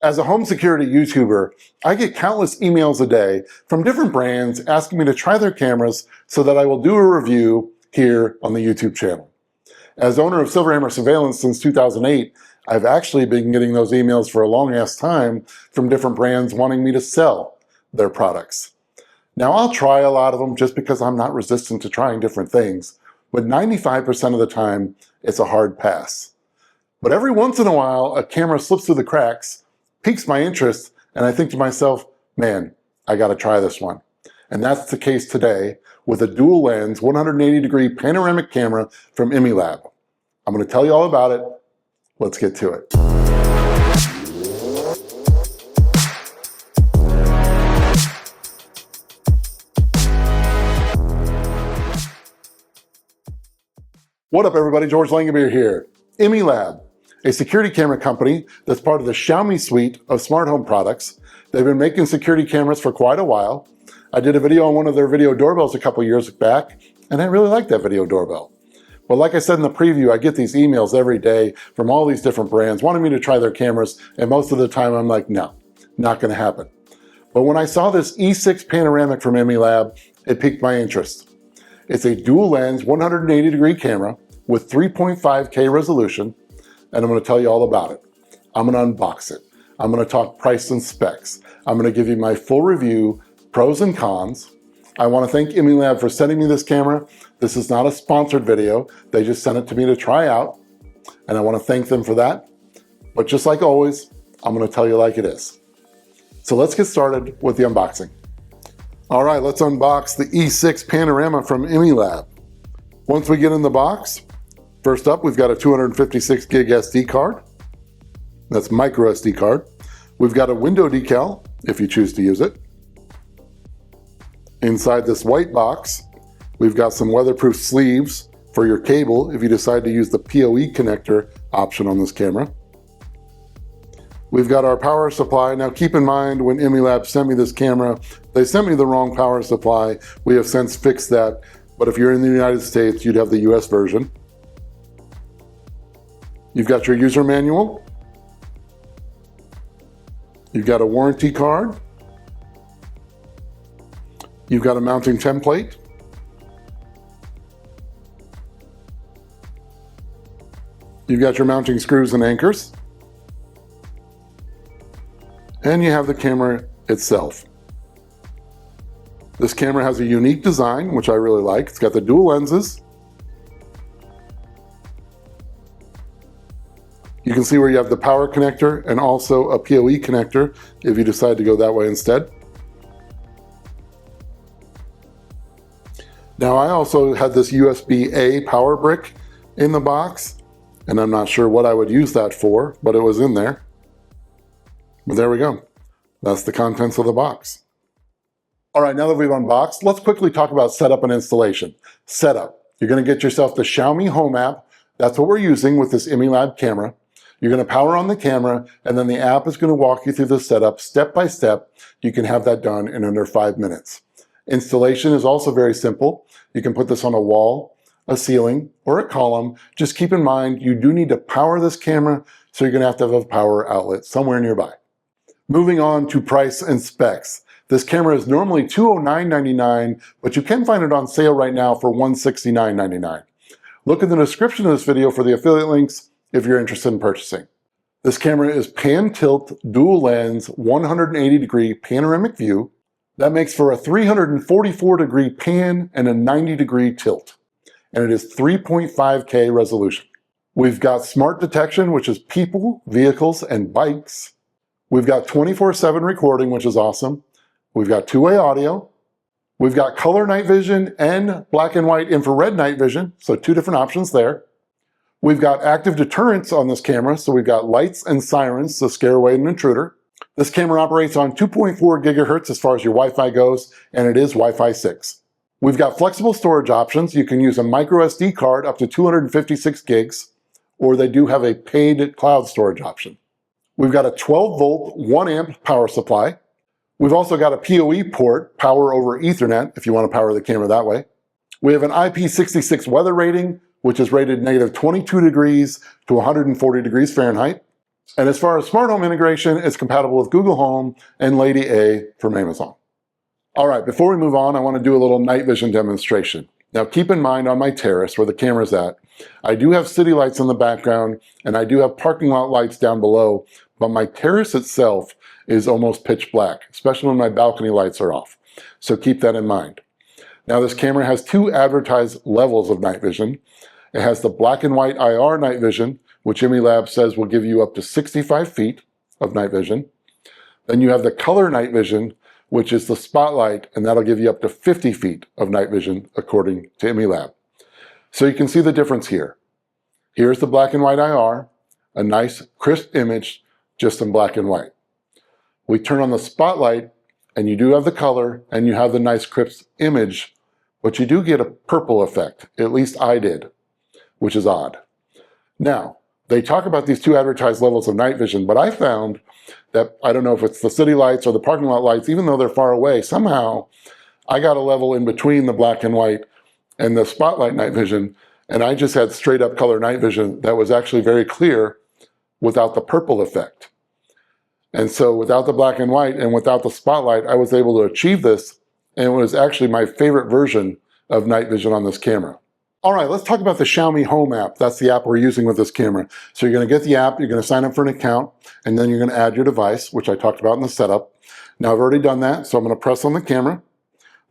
As a home security YouTuber, I get countless emails a day from different brands asking me to try their cameras so that I will do a review here on the YouTube channel. As owner of SilverHammer Surveillance since 2008, I've actually been getting those emails for a long ass time from different brands wanting me to sell their products. Now I'll try a lot of them just because I'm not resistant to trying different things, but 95% of the time it's a hard pass. But every once in a while a camera slips through the cracks, piques my interest, and I think to myself, man, I gotta try this one. And that's the case today with a dual lens 180-degree panoramic camera from Imilab. I'm gonna tell you all about it. Let's get to it. What up everybody, George Langabeer here. Imilab, a security camera company that's part of the XIAOMI suite of smart home products. They've been making security cameras for quite a while. I did a video on one of their video doorbells a couple years back, and I really liked that video doorbell. Well, like I said in the preview, I get these emails every day from all these different brands wanting me to try their cameras, and most of the time I'm like, no, not gonna happen. But when I saw this E6 Panoramic from Imilab, it piqued my interest. It's a dual lens 180-degree camera with 3.5K resolution, and I'm gonna tell you all about it. I'm gonna unbox it. I'm gonna talk price and specs. I'm gonna give you my full review, pros and cons. I wanna thank Imilab for sending me this camera. This is not a sponsored video. They just sent it to me to try out, and I wanna thank them for that. But just like always, I'm gonna tell you like it is. So let's get started with the unboxing. All right, let's unbox the E6 Panorama from Imilab. Once we get in the box, first up, we've got a 256 gig SD card. That's micro SD card. We've got a window decal, if you choose to use it. Inside this white box, we've got some weatherproof sleeves for your cable if you decide to use the PoE connector option on this camera. We've got our power supply. Now keep in mind, when Imilab sent me this camera, they sent me the wrong power supply. We have since fixed that, but if you're in the United States, you'd have the US version. You've got your user manual. You've got a warranty card. You've got a mounting template. You've got your mounting screws and anchors. And you have the camera itself. This camera has a unique design, which I really like. It's got the dual lenses. You can see where you have the power connector and also a PoE connector if you decide to go that way instead. Now I also had this USB-A power brick in the box, and I'm not sure what I would use that for, but it was in there. But there we go. That's the contents of the box. All right, now that we've unboxed, let's quickly talk about setup and installation. Setup. You're gonna get yourself the XIAOMI Home app. That's what we're using with this Imilab camera. You're gonna power on the camera, and then the app is gonna walk you through the setup step by step. You can have that done in under 5 minutes. Installation is also very simple. You can put this on a wall, a ceiling, or a column. Just keep in mind, you do need to power this camera, so you're gonna have to have a power outlet somewhere nearby. Moving on to price and specs. This camera is normally $209.99, but you can find it on sale right now for $169.99. Look in the description of this video for the affiliate links if you're interested in purchasing. This camera is pan tilt dual lens 180-degree panoramic view. That makes for a 344-degree pan and a 90-degree tilt. And it is 3.5K resolution. We've got smart detection, which is people, vehicles, and bikes. We've got 24/7 recording, which is awesome. We've got two-way audio. We've got color night vision and black and white infrared night vision, so two different options there. We've got active deterrence on this camera, so we've got lights and sirens to scare away an intruder. This camera operates on 2.4 gigahertz as far as your Wi-Fi goes, and it is Wi-Fi 6. We've got flexible storage options. You can use a micro SD card up to 256 gigs, or they do have a paid cloud storage option. We've got a 12-volt, 1-amp power supply. We've also got a PoE port, power over Ethernet, if you want to power the camera that way. We have an IP66 weather rating, which is rated -22 degrees to 140 degrees Fahrenheit. And as far as smart home integration, it's compatible with Google Home and Lady A from Amazon. All right, before we move on, I want to do a little night vision demonstration. Now keep in mind on my terrace where the camera's at, I do have city lights in the background and I do have parking lot lights down below, but my terrace itself is almost pitch black, especially when my balcony lights are off. So keep that in mind. Now this camera has two advertised levels of night vision. It has the black and white IR night vision, which Imilab says will give you up to 65 feet of night vision. Then you have the color night vision, which is the spotlight, and that'll give you up to 50 feet of night vision, according to Imilab. So you can see the difference here. Here's the black and white IR, a nice crisp image, just in black and white. We turn on the spotlight, and you do have the color, and you have the nice crisp image, but you do get a purple effect, at least I did, which is odd. Now, they talk about these two advertised levels of night vision, but I found that, I don't know if it's the city lights or the parking lot lights, even though they're far away, somehow I got a level in between the black and white and the spotlight night vision, and I just had straight up color night vision that was actually very clear without the purple effect. And so without the black and white and without the spotlight, I was able to achieve this, and it was actually my favorite version of night vision on this camera. All right, let's talk about the Xiaomi Home app. That's the app we're using with this camera. So you're going to get the app, you're going to sign up for an account, and then you're going to add your device, which I talked about in the setup. Now I've already done that, so I'm going to press on the camera.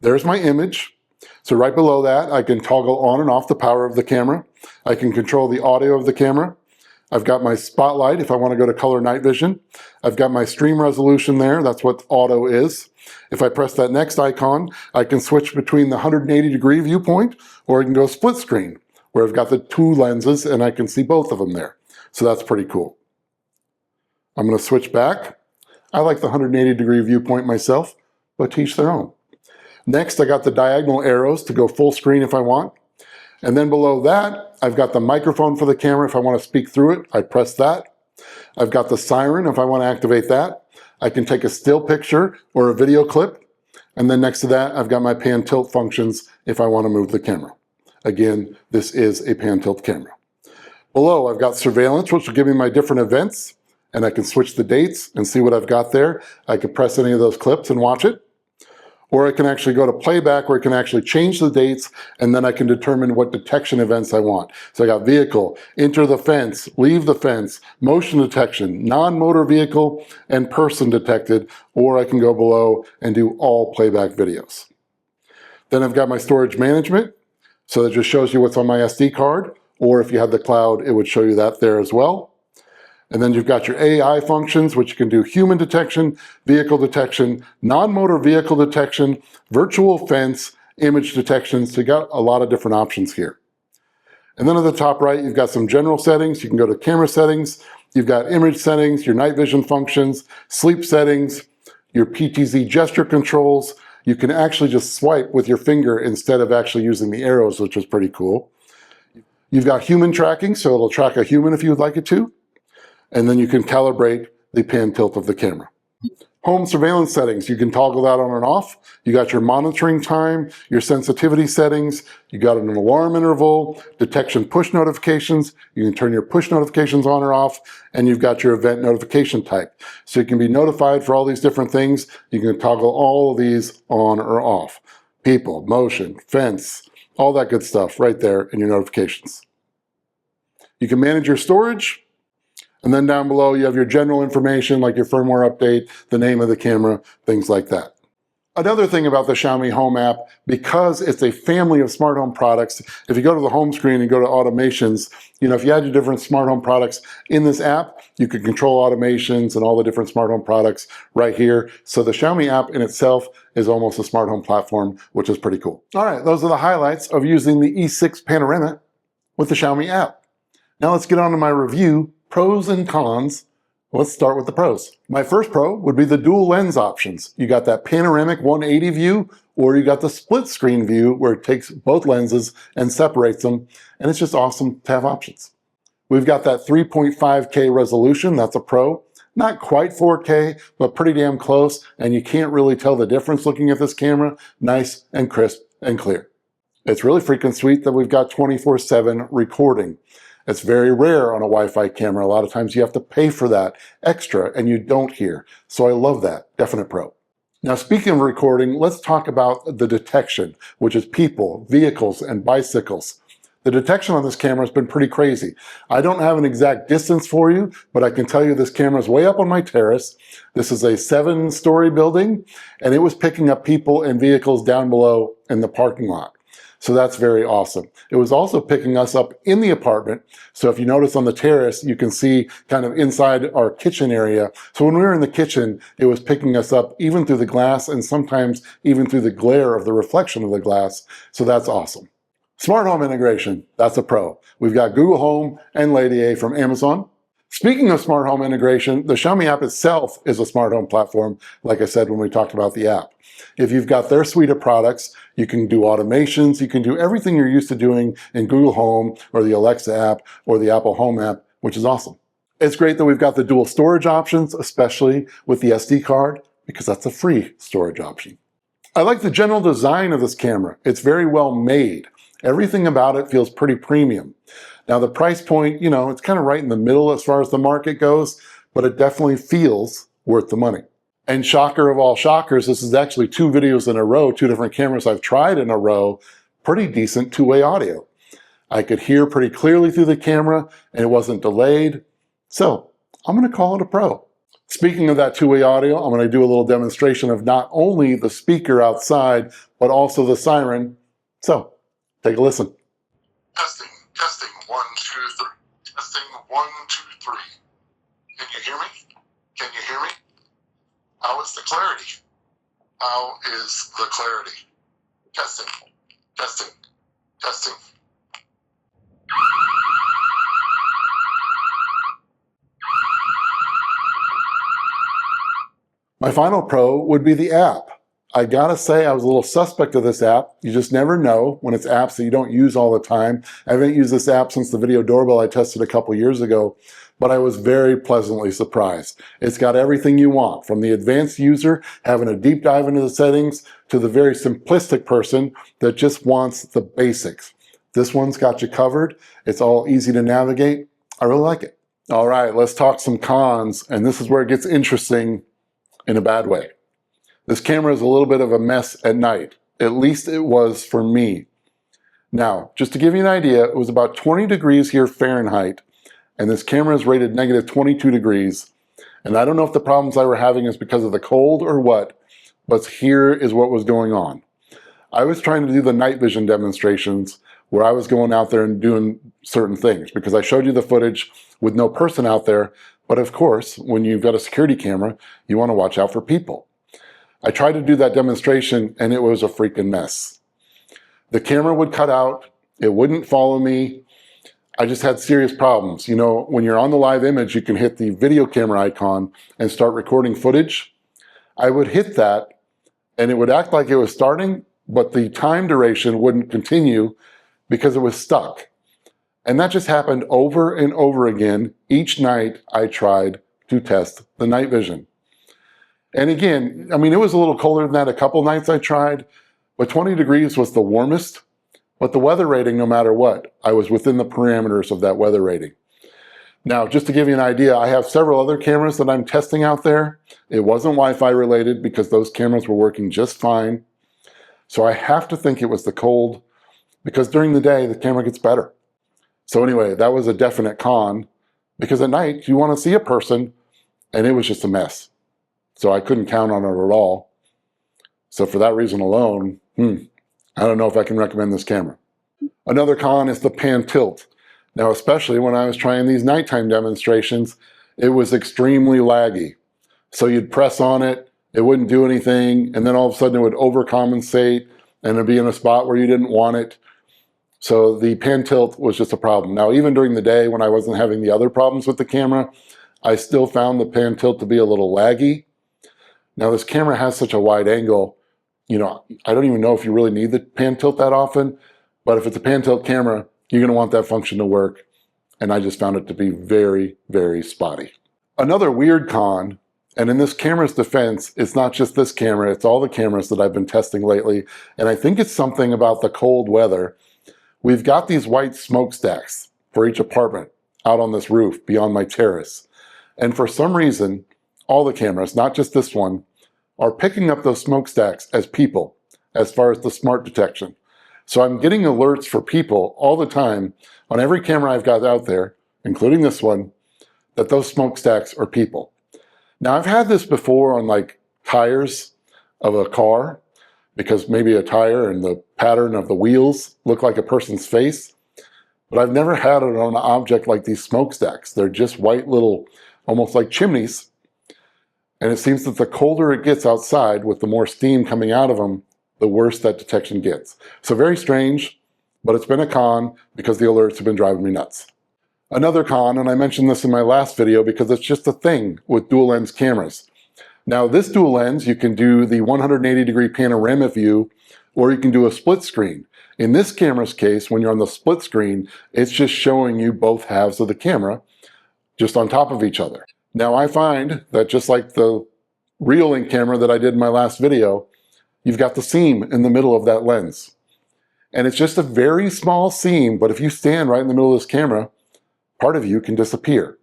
There's my image. So right below that, I can toggle on and off the power of the camera. I can control the audio of the camera. I've got my spotlight if I want to go to color night vision. I've got my stream resolution there. That's what auto is. If I press that next icon, I can switch between the 180-degree viewpoint, or I can go split screen, where I've got the two lenses and I can see both of them there. So that's pretty cool. I'm going to switch back. I like the 180-degree viewpoint myself, but to each their own. Next, I got the diagonal arrows to go full screen if I want. And then below that, I've got the microphone for the camera if I want to speak through it. I press that. I've got the siren if I want to activate that. I can take a still picture or a video clip. And then next to that, I've got my pan tilt functions if I want to move the camera. Again, this is a pan tilt camera. Below, I've got surveillance, which will give me my different events. And I can switch the dates and see what I've got there. I can press any of those clips and watch it. Or I can actually go to playback where I can actually change the dates, and then I can determine what detection events I want. So I got vehicle, enter the fence, leave the fence, motion detection, non-motor vehicle, and person detected, or I can go below and do all playback videos. Then I've got my storage management, so that just shows you what's on my SD card, or if you have the cloud, it would show you that there as well. And then you've got your AI functions, which you can do human detection, vehicle detection, non-motor vehicle detection, virtual fence, image detection. So you got a lot of different options here. And then at the top right, you've got some general settings. You can go to camera settings. You've got image settings, your night vision functions, sleep settings, your PTZ gesture controls. You can actually just swipe with your finger instead of actually using the arrows, which is pretty cool. You've got human tracking, so it'll track a human if you would like it to. And then you can calibrate the pan tilt of the camera. Home surveillance settings, you can toggle that on and off. You got your monitoring time, your sensitivity settings, you got an alarm interval, detection push notifications, you can turn your push notifications on or off, and you've got your event notification type. So you can be notified for all these different things. You can toggle all of these on or off. People, motion, fence, all that good stuff right there in your notifications. You can manage your storage. And then down below, you have your general information like your firmware update, the name of the camera, things like that. Another thing about the Xiaomi Home app, because it's a family of smart home products, if you go to the home screen and go to automations, if you had your different smart home products in this app, you could control automations and all the different smart home products right here. So the Xiaomi app in itself is almost a smart home platform, which is pretty cool. All right, those are the highlights of using the E6 Panorama with the Xiaomi app. Now let's get on to my review. Pros and cons. Let's start with the pros. My first pro would be the dual lens options. You got that panoramic 180 view, or you got the split screen view where it takes both lenses and separates them, and it's just awesome to have options. We've got that 3.5K resolution, that's a pro. Not quite 4K, but pretty damn close, and you can't really tell the difference looking at this camera. Nice and crisp and clear. It's really freaking sweet that we've got 24/7 recording. It's very rare on a Wi-Fi camera. A lot of times you have to pay for that extra and you don't hear. So I love that. Definite pro. Now, speaking of recording, let's talk about the detection, which is people, vehicles, and bicycles. The detection on this camera has been pretty crazy. I don't have an exact distance for you, but I can tell you this camera is way up on my terrace. This is a 7-story building, and it was picking up people and vehicles down below in the parking lot. So that's very awesome. It was also picking us up in the apartment. So if you notice on the terrace, you can see kind of inside our kitchen area. So when we were in the kitchen, it was picking us up even through the glass and sometimes even through the glare of the reflection of the glass. So that's awesome. Smart home integration, that's a pro. We've got Google Home and Lady A from Amazon. Speaking of smart home integration, the Xiaomi app itself is a smart home platform, like I said when we talked about the app. If you've got their suite of products, you can do automations, you can do everything you're used to doing in Google Home or the Alexa app or the Apple Home app, which is awesome. It's great that we've got the dual storage options, especially with the SD card, because that's a free storage option. I like the general design of this camera. It's very well made. Everything about it feels pretty premium. Now the price point, it's kind of right in the middle as far as the market goes, but it definitely feels worth the money. And shocker of all shockers, this is actually 2 videos in a row, 2 different cameras I've tried in a row, pretty decent two-way audio. I could hear pretty clearly through the camera and it wasn't delayed. So I'm gonna call it a pro. Speaking of that two-way audio, I'm gonna do a little demonstration of not only the speaker outside, but also the siren. So take a listen. Testing, 1, 2, 3. Testing, 1, 2, 3. Can you hear me? Can you hear me? How is the clarity? How is the clarity? Testing, testing. My final pro would be the app. I gotta say, I was a little suspect of this app. You just never know when it's apps that you don't use all the time. I haven't used this app since the video doorbell I tested a couple years ago, but I was very pleasantly surprised. It's got everything you want, from the advanced user having a deep dive into the settings to the very simplistic person that just wants the basics. This one's got you covered. It's all easy to navigate. I really like it. All right, let's talk some cons, and this is where it gets interesting in a bad way. This camera is a little bit of a mess at night. At least it was for me. Now, just to give you an idea, it was about 20 degrees here Fahrenheit, and this camera is rated negative 22 degrees. And I don't know if the problems I were having is because of the cold or what, but here is what was going on. I was trying to do the night vision demonstrations where I was going out there and doing certain things, because I showed you the footage with no person out there. But of course, when you've got a security camera, you want to watch out for people. I tried to do that demonstration and it was a freaking mess. The camera would cut out, it wouldn't follow me. I just had serious problems. When you're on the live image, you can hit the video camera icon and start recording footage. I would hit that and it would act like it was starting, but the time duration wouldn't continue because it was stuck. And that just happened over and over again each night I tried to test the night vision. And again, it was a little colder than that a couple nights I tried, but 20 degrees was the warmest. But the weather rating, no matter what, I was within the parameters of that weather rating. Now, just to give you an idea, I have several other cameras that I'm testing out there. It wasn't Wi-Fi related because those cameras were working just fine. So I have to think it was the cold, because during the day, the camera gets better. So anyway, that was a definite con, because at night you want to see a person and it was just a mess. So I couldn't count on it at all. So for that reason alone, I don't know if I can recommend this camera. Another con is the pan tilt. Now, especially when I was trying these nighttime demonstrations, it was extremely laggy. So you'd press on it, it wouldn't do anything, and then all of a sudden it would overcompensate and it'd be in a spot where you didn't want it. So the pan tilt was just a problem. Now, even during the day when I wasn't having the other problems with the camera, I still found the pan tilt to be a little laggy. Now, this camera has such a wide angle, I don't even know if you really need the pan tilt that often, but if it's a pan tilt camera, you're gonna want that function to work. And I just found it to be very, very spotty. Another weird con, and in this camera's defense, it's not just this camera, it's all the cameras that I've been testing lately. And I think it's something about the cold weather. We've got these white smokestacks. for each apartment out on this roof beyond my terrace. And for some reason, all the cameras, not just this one, are picking up those smokestacks as people, as far as the smart detection. So I'm getting alerts for people all the time on every camera I've got out there, including this one, that those smokestacks are people. Now I've had this before on like tires of a car, because maybe a tire and the pattern of the wheels look like a person's face, but I've never had it on an object like these smokestacks. They're just white little, almost like chimneys. And it seems that the colder it gets outside with the more steam coming out of them, the worse that detection gets. So very strange, but it's been a con because the alerts have been driving me nuts. Another con, and I mentioned this in my last video because it's just a thing with dual lens cameras. Now this dual lens, you can do the 180-degree panorama view, or you can do a split screen. In this camera's case, when you're on the split screen, it's just showing you both halves of the camera just on top of each other. Now I find that just like the real-length camera that I did in my last video, you've got the seam in the middle of that lens. And it's just a very small seam, but if you stand right in the middle of this camera, part of you can disappear.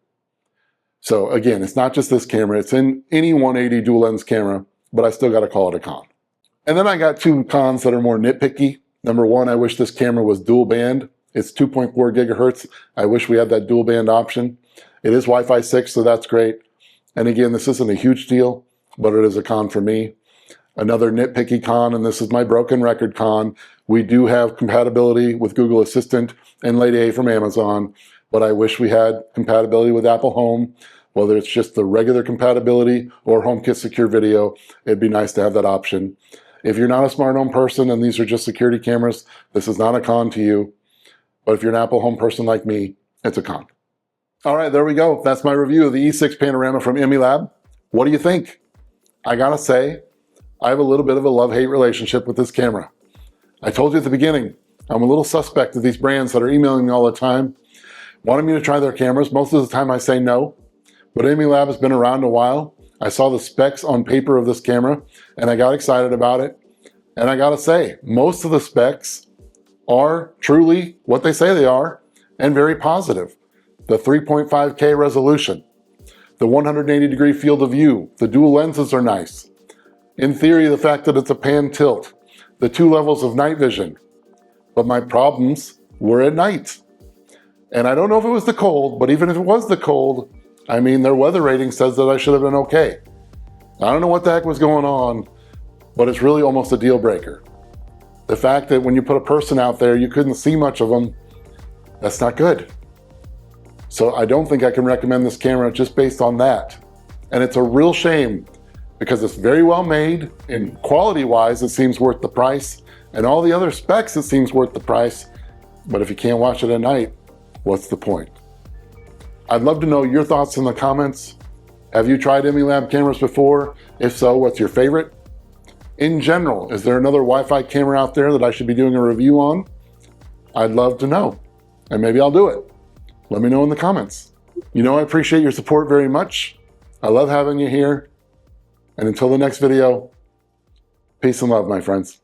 So again, it's not just this camera, it's in any 180 dual lens camera, but I still gotta call it a con. And then I got two cons that are more nitpicky. Number one, I wish this camera was dual band. It's 2.4 gigahertz. I wish we had that dual band option. It is Wi-Fi 6, so that's great. And again, this isn't a huge deal, but it is a con for me. Another nitpicky con, and this is my broken record con, we do have compatibility with Google Assistant and Lady A from Amazon, but I wish we had compatibility with Apple Home, whether it's just the regular compatibility or HomeKit Secure Video. It'd be nice to have that option. If you're not a smart home person and these are just security cameras, this is not a con to you. But if you're an Apple Home person like me, it's a con. All right, there we go. That's my review of the E6 Panorama from Imilab. What do you think? I gotta say, I have a little bit of a love-hate relationship with this camera. I told you at the beginning, I'm a little suspect of these brands that are emailing me all the time, wanting me to try their cameras. Most of the time I say no, but Imilab has been around a while. I saw the specs on paper of this camera and I got excited about it. And I gotta say, most of the specs are truly what they say they are and very positive. The 3.5K resolution, the 180-degree field of view, the dual lenses are nice. In theory, the fact that it's a pan tilt, the 2 levels of night vision. But my problems were at night. And I don't know if it was the cold, but even if it was the cold, I mean, their weather rating says that I should have been okay. I don't know what the heck was going on, but it's really almost a deal breaker. The fact that when you put a person out there, you couldn't see much of them, that's not good. So I don't think I can recommend this camera just based on that. And it's a real shame because it's very well made, and quality-wise, it seems worth the price, and all the other specs, it seems worth the price. But if you can't watch it at night, what's the point? I'd love to know your thoughts in the comments. Have you tried Imilab cameras before? If so, what's your favorite? In general, is there another Wi-Fi camera out there that I should be doing a review on? I'd love to know, and maybe I'll do it. Let me know in the comments. You know I appreciate your support very much. I love having you here. And until the next video, peace and love, my friends.